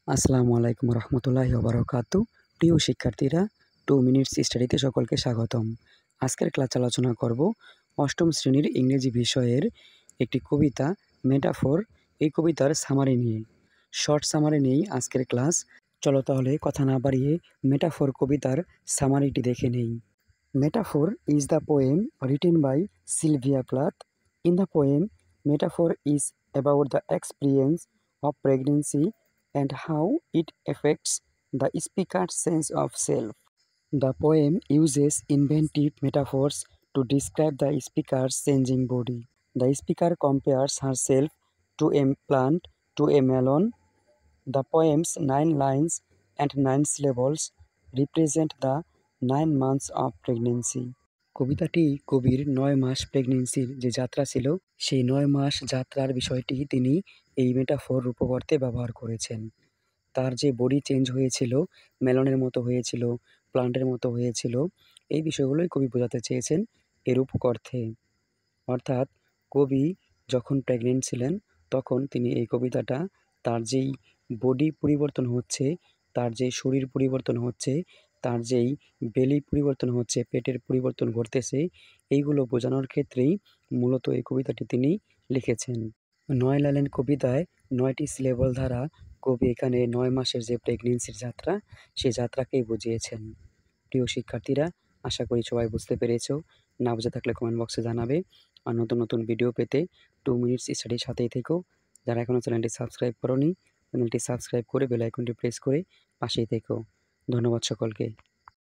আসসালামু আলাইকুম রহমতুল্লাহি ওবারাকাতু। প্রিয় শিক্ষার্থীরা, 2 মিনিটস স্টাডিতে সকলকে স্বাগতম। আজকের ক্লাস আলোচনা করব অষ্টম শ্রেণীর ইংরেজি বিষয়ের একটি কবিতা মেটাফোর। এই কবিতার সামারি নিয়ে, শর্ট সামারি নিয়েই আজকের ক্লাস। চলো তাহলে কথা না বাড়িয়ে মেটাফোর কবিতার সামারিটি দেখে নেই। Metaphor is the poem written by Sylvia Plath. In the poem, metaphor is about the experience of pregnancy and how it affects the speaker's sense of self. The poem uses inventive metaphors to describe the speaker's changing body. The speaker compares herself to a plant, to a melon. The poem's 9 lines and 9 syllables represent the 9 months of pregnancy. কবিতাটি কবির 9 মাস প্রেগনেন্সির যে যাত্রা ছিল, সেই 9 মাস যাত্রার বিষয়টি তিনি এই মেটাফোর রূপ করতে ব্যবহার করেছেন। তার যে বডি চেঞ্জ হয়েছিল, মেলনের মতো হয়েছিল, প্লান্টের মতো হয়েছিল, এই বিষয়গুলোই কবি বোঝাতে চেয়েছেন এর রূপক অর্থে। অর্থাৎ কবি যখন প্রেগনেন্ট ছিলেন, তখন তিনি এই কবিতাটা তার যেই বডি পরিবর্তন হচ্ছে, তার যে শরীর পরিবর্তন হচ্ছে, তার যেই বেলি পরিবর্তন হচ্ছে, পেটের পরিবর্তন ঘটতেছে, এইগুলো বোঝানোর ক্ষেত্রেই মূলত এই কবিতাটি তিনি লিখেছেন। 9 লাইনের কবিতায় 9টি সিলেবল দ্বারা কবি এখানে 9 মাসের যে প্রেগনেন্সির যাত্রা, সেই যাত্রাকেই বুঝিয়েছেন। প্রিয় শিক্ষার্থীরা, আশা করি সবাই বুঝতে পেরেছো। না বুঝে থাকলে কমেন্ট বক্সে জানাবে। আর নতুন নতুন ভিডিও পেতে 2 মিনিটস স্টাডির সাথেই থেকো। যারা এখনও চ্যানেলটি সাবস্ক্রাইব করোনি, চ্যানেলটি সাবস্ক্রাইব করে বেল আইকনটি প্রেস করে পাশেই থেকো। ধন্যবাদ সকলকে।